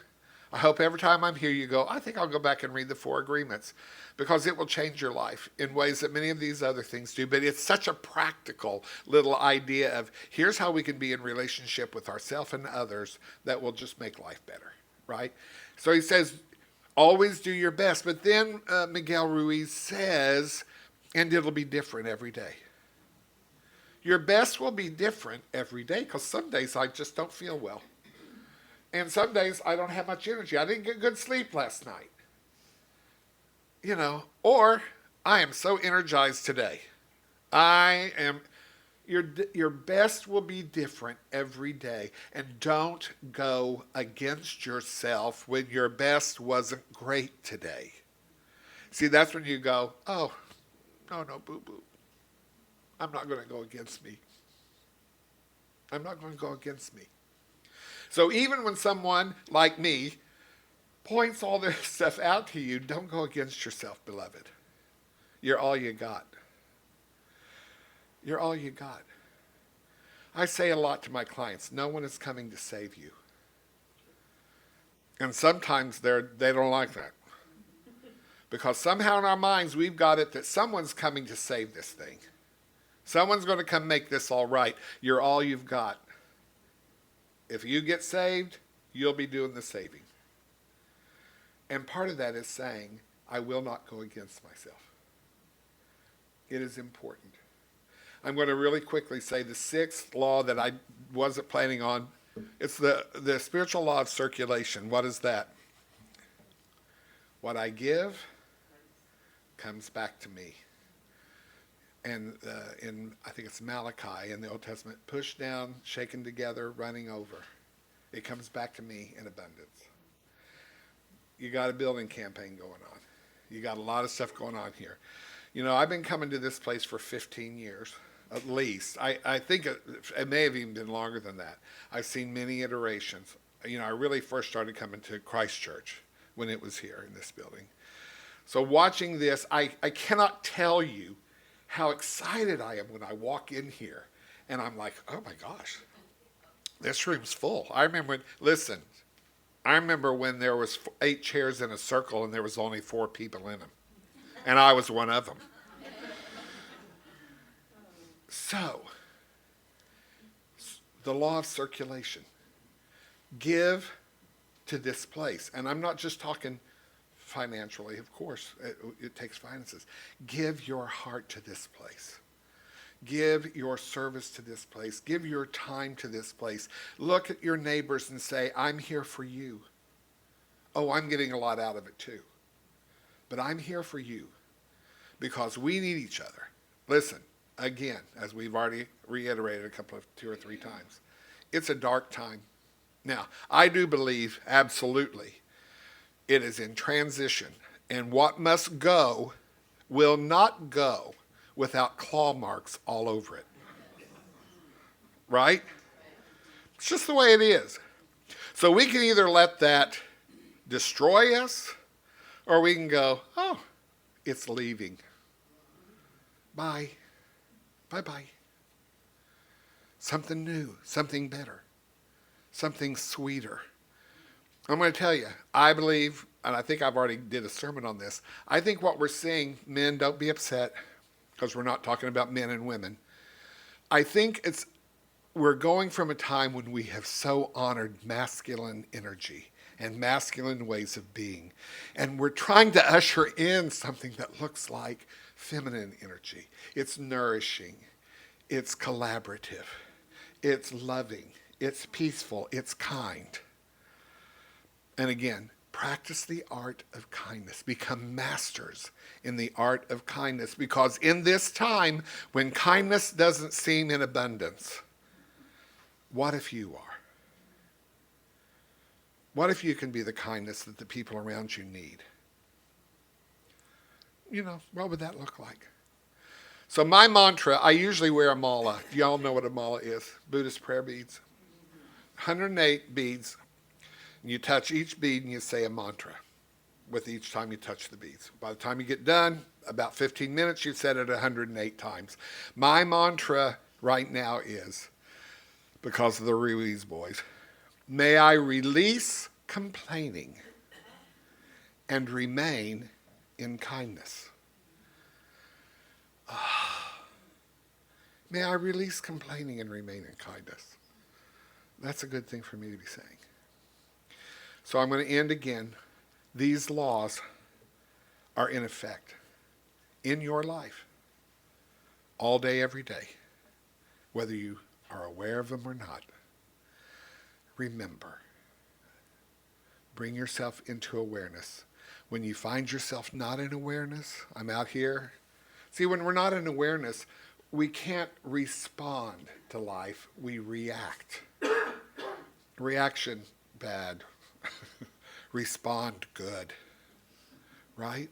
I hope every time I'm here you go, I think I'll go back and read the 4 agreements, because it will change your life in ways that many of these other things do. But it's such a practical little idea of here's how we can be in relationship with ourselves and others that will just make life better, right? So he says, always do your best. But then Miguel Ruiz says, and it'll be different every day. Your best will be different every day, because some days I just don't feel well. And some days I don't have much energy. I didn't get good sleep last night. Or I am so energized today. Your best will be different every day. And don't go against yourself when your best wasn't great today. See, that's when you go, oh, no, boo-boo. I'm not going to go against me. I'm not going to go against me. So even when someone like me points all this stuff out to you, don't go against yourself, beloved. You're all you got. You're all you got. I say a lot to my clients, no one is coming to save you. And sometimes they don't like that. Because somehow in our minds we've got it that someone's coming to save this thing. Someone's going to come make this all right. You're all you've got. If you get saved, you'll be doing the saving. And part of that is saying, I will not go against myself. It is important. I'm going to really quickly say the sixth law that I wasn't planning on. It's the spiritual law of circulation. What is that? What I give comes back to me. And I think it's Malachi in the Old Testament, pushed down, shaken together, running over. It comes back to me in abundance. You got a building campaign going on. You got a lot of stuff going on here. You know, I've been coming to this place for 15 years, at least. I think it may have even been longer than that. I've seen many iterations. You know, I really first started coming to Christ Church when it was here in this building. So watching this, I cannot tell you how excited I am when I walk in here. And I'm like, oh my gosh, this room's full. I remember when there was 8 chairs in a circle and there was only 4 people in them. And I was one of them. So, the law of circulation. Give to this place. And I'm not just talking financially, of course, it takes finances. Give your heart to this place. Give your service to this place. Give your time to this place. Look at your neighbors and say, I'm here for you. Oh, I'm getting a lot out of it too. But I'm here for you because we need each other. Listen, again, as we've already reiterated a 2 or 3 times, it's a dark time. Now, I do believe absolutely it is in transition, and what must go will not go without claw marks all over it. Right? It's just the way it is. So we can either let that destroy us, or we can go, oh, it's leaving. Bye. Bye-bye. Something new, something better, something sweeter. I'm going to tell you, I believe, and I think I've already did a sermon on this, I think what we're seeing, men, don't be upset, because we're not talking about men and women. I think we're going from a time when we have so honored masculine energy and masculine ways of being. And we're trying to usher in something that looks like feminine energy. It's nourishing. It's collaborative. It's loving. It's peaceful. It's kind. And again, practice the art of kindness. Become masters in the art of kindness. Because in this time, when kindness doesn't seem in abundance, what if you are? What if you can be the kindness that the people around you need? You know, what would that look like? So my mantra, I usually wear a mala. Do y'all know what a mala is? Buddhist prayer beads. 108 beads. You touch each bead and you say a mantra with each time you touch the beads. By the time you get done, about 15 minutes, you've said it 108 times. My mantra right now is, because of the Ruiz boys, may I release complaining and remain in kindness. May I release complaining and remain in kindness. That's a good thing for me to be saying. So I'm going to end again. These laws are in effect in your life all day, every day, whether you are aware of them or not. Remember, bring yourself into awareness. When you find yourself not in awareness, I'm out here. See, when we're not in awareness, we can't respond to life. We react. Reaction, bad. Respond, good. Right?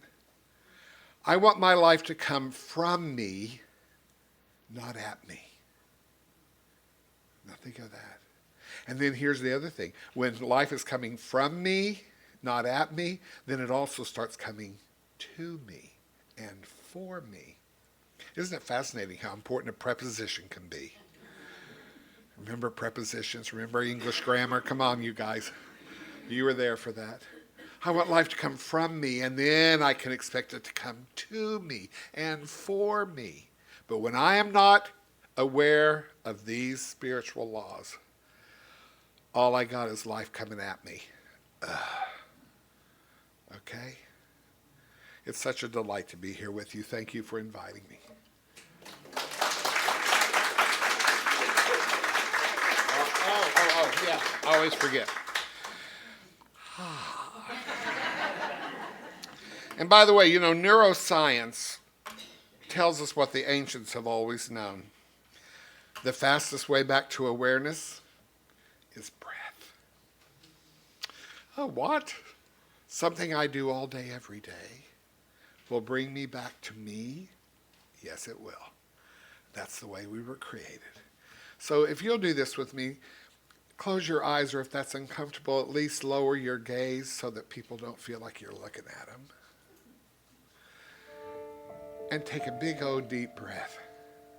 I want my life to come from me, not at me. Now think of that. And then here's the other thing. When life is coming from me, not at me, then it also starts coming to me and for me. Isn't it fascinating how important a preposition can be? Remember prepositions? Remember English grammar? Come on, you guys. You were there for that. I want life to come from me, and then I can expect it to come to me and for me. But when I am not aware of these spiritual laws, all I got is life coming at me. Okay? It's such a delight to be here with you. Thank you for inviting me. Yeah, I always forget. And by the way, neuroscience tells us what the ancients have always known. The fastest way back to awareness is breath. Oh, what? Something I do all day, every day will bring me back to me? Yes, it will. That's the way we were created. So if you'll do this with me, close your eyes, or if that's uncomfortable, at least lower your gaze so that people don't feel like you're looking at them. And take a big old deep breath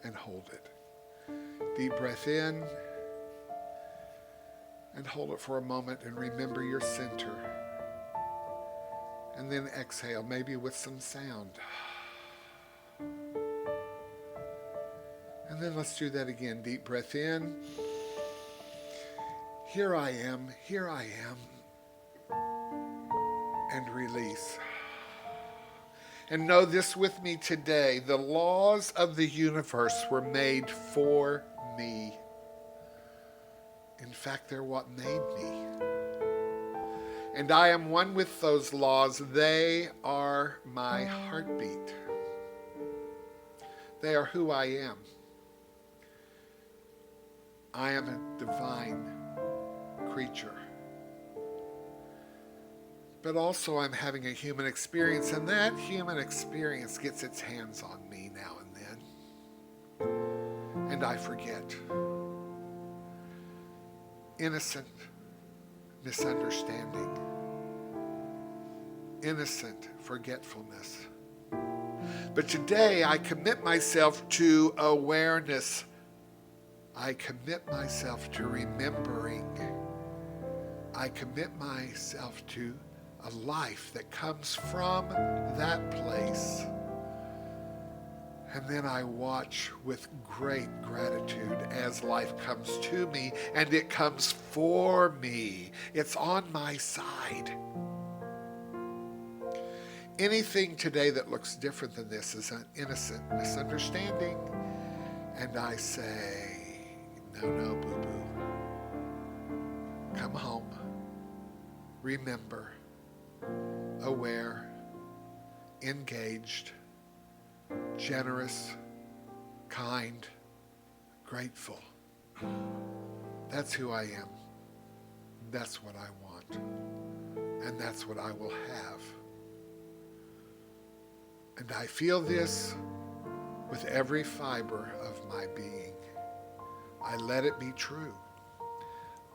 and hold it. Deep breath in and hold it for a moment and remember your center. And then exhale, maybe with some sound. And then let's do that again. Deep breath in. Here I am. And release. And know this with me today. The laws of the universe were made for me. In fact, they're what made me. And I am one with those laws. They are my heartbeat. They are who I am. I am a divine creature. But also I'm having a human experience, and that human experience gets its hands on me now and then. And I forget. Innocent misunderstanding. Innocent forgetfulness. But today I commit myself to awareness. I commit myself to remembering. I commit myself to a life that comes from that place. And then I watch with great gratitude as life comes to me, and it comes for me. It's on my side. Anything today that looks different than this is an innocent misunderstanding. And I say, no, boo-boo. Come home. Remember. Aware. Engaged. Generous. Kind. Grateful. That's who I am. That's what I want. And that's what I will have. And I feel this with every fiber of my being. I let it be true.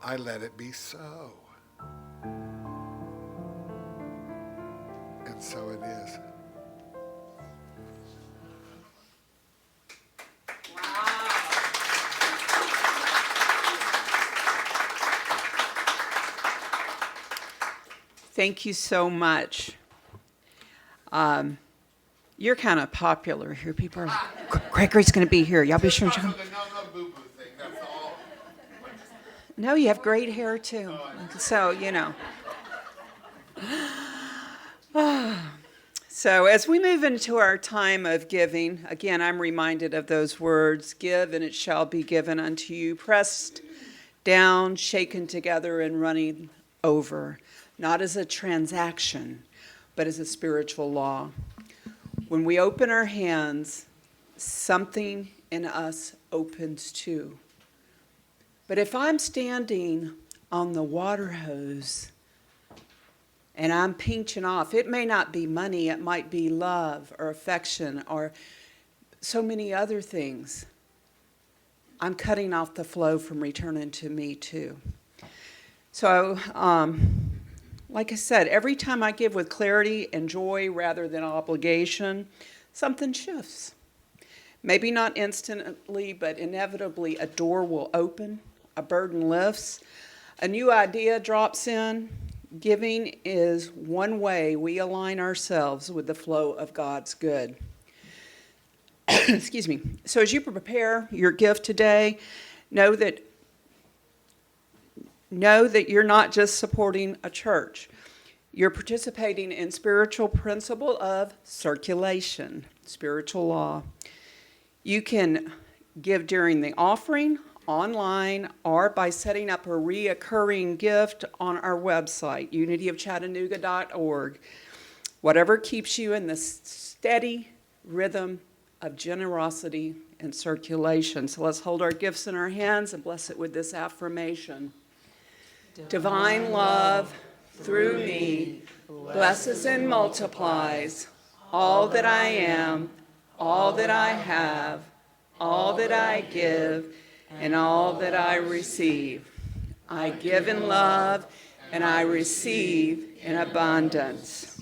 I let it be so. And so it is. Thank you so much. You're kind of popular here. People are like, Gregory's going to be here. Y'all be sure to come. No, you have great hair too. So, So as we move into our time of giving, again, I'm reminded of those words, give and it shall be given unto you, pressed down, shaken together, and running over. Not as a transaction, but as a spiritual law. When we open our hands, something in us opens too. But if I'm standing on the water hose and I'm pinching off, it may not be money, it might be love or affection or so many other things. I'm cutting off the flow from returning to me too. So, like I said, every time I give with clarity and joy rather than obligation, something shifts. Maybe not instantly, but inevitably a door will open, a burden lifts, a new idea drops in. Giving is one way we align ourselves with the flow of God's good. Excuse me. So as you prepare your gift today, know that you're not just supporting a church. You're participating in spiritual principle of circulation, spiritual law. You can give during the offering, online, or by setting up a reoccurring gift on our website, unityofchattanooga.org. Whatever keeps you in the steady rhythm of generosity and circulation. So let's hold our gifts in our hands and bless it with this affirmation. Divine love through me blesses and multiplies all that I am, all that I have, all that I give, and all that I receive. I give in love, and I receive in abundance.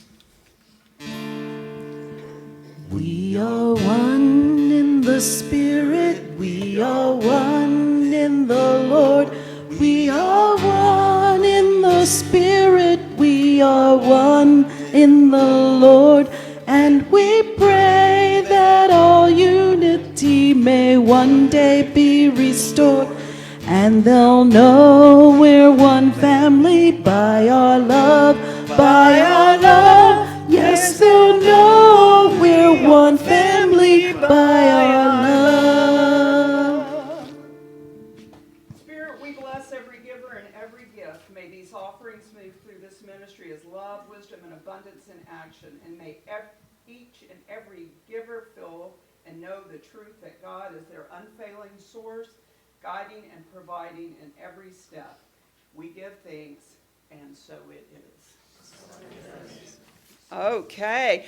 We are one in the Spirit, we are one in the Lord. We are one in the Spirit, we are one in the Lord. And we pray that all unity may one day be restored. And they'll know we're one family by our love, by our love. Yes, they'll know we're one family by our love. Spirit, we bless every giver and every gift. May these offerings move through this ministry as love, wisdom, and abundance in action. And may each and every giver feel and know the truth that God is their unfailing source, guiding and providing in every step. We give thanks, and so it is. Okay,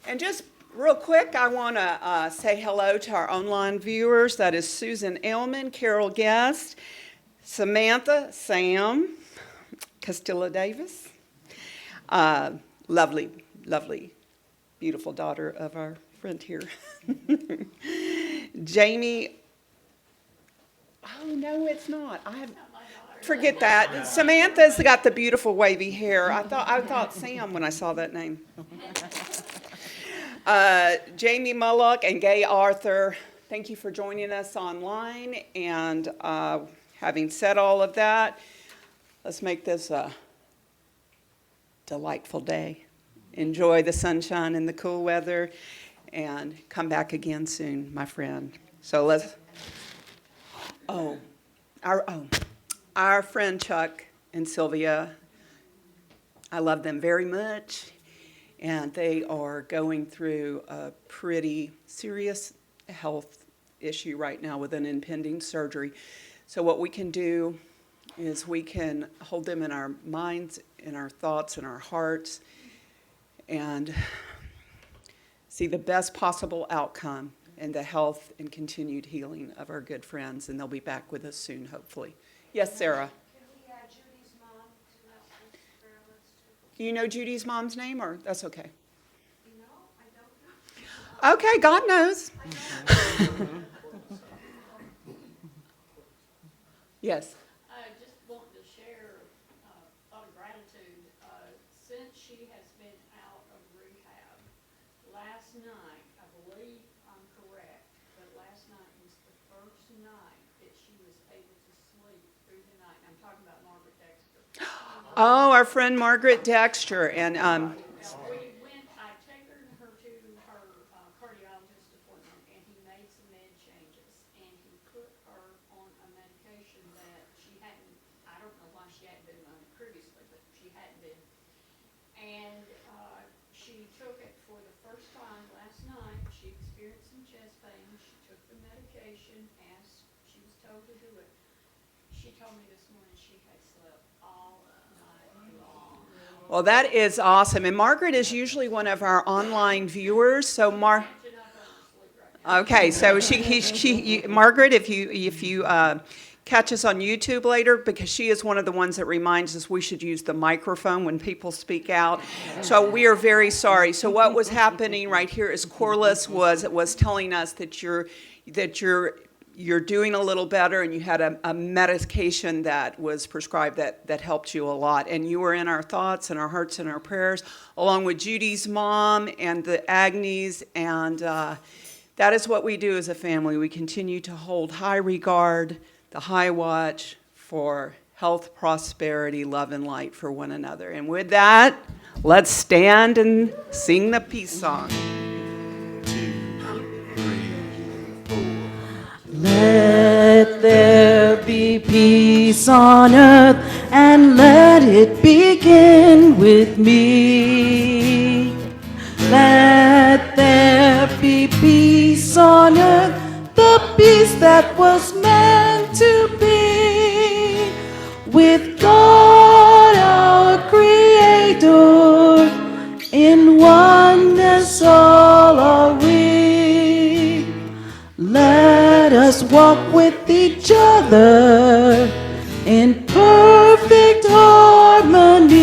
and just real quick, I want to say hello to our online viewers. That is Susan Ailman, Carol Guest, Samantha, Sam, Castilla Davis, lovely, beautiful daughter of our friend here, Jamie. Oh, no, it's not. Forget that. Samantha's got the beautiful wavy hair. I thought Sam when I saw that name. Jamie Mullock and Gay Arthur, thank you for joining us online. And having said all of that, let's make this a delightful day. Enjoy the sunshine and the cool weather, and come back again soon, my friend. So let's. Our friend Chuck and Sylvia, I love them very much, and they are going through a pretty serious health issue right now with an impending surgery. So what we can do is we can hold them in our minds, in our thoughts, in our hearts, and see the best possible outcome and the health and continued healing of our good friends, and they'll be back with us soon, hopefully. Yes, Sarah? Can we add Judy's mom to that prayer list too? Do you know Judy's mom's name, or that's okay? You know, I don't know. Okay, God knows. Yes. I just want to share a thought of gratitude. Since she has been out of rehab, last night, I believe I'm correct, but last night was the first night that she was able to sleep through the night. I'm talking about Margaret Dexter. Oh, our friend Margaret Dexter, and I taken her to her cardiologist appointment, and he made some med changes, and he put her on a medication that she hadn't, I don't know why she hadn't been on it previously, but she hadn't been. And she took it for the first time last night. She experienced some chest pain. She took the medication as she was told to do it. She told me this morning she had slept all night long. well, that is awesome. And Margaret is usually one of our online viewers. So, Margaret, if you catch us on YouTube later, because she is one of the ones that reminds us we should use the microphone when people speak out. So we are very sorry. So what was happening right here is Corliss was telling us that you're doing a little better, and you had a medication that was prescribed that helped you a lot. And you were in our thoughts and our hearts and our prayers, along with Judy's mom and the Agneys. And that is what we do as a family. We continue to hold high regard, the high watch for health, prosperity, love, and light for one another. And with that, let's stand and sing the peace song. Let there be peace on earth, and let it begin with me. Let there be peace on earth, the peace that was meant to be, with God our Creator, in oneness all are we. Let us walk with each other in perfect harmony.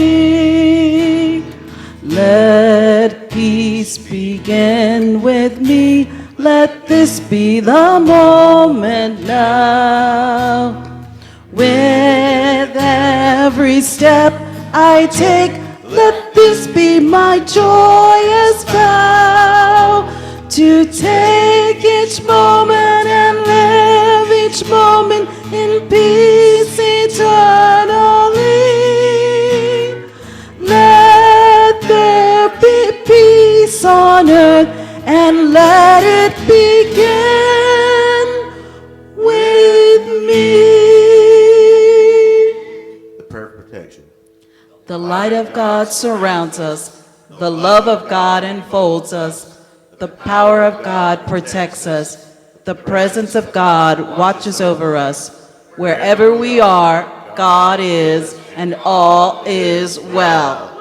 Let peace begin with me. Let this be the moment now. With every step I take, let this be my joyous vow, to take each moment and live each moment in peace eternally. Let there be peace on earth, and let it begin with me. The prayer of protection. The light of God surrounds us. The love of God enfolds us. The power of God protects us. The presence of God watches over us. Wherever we are, God is, and all is well.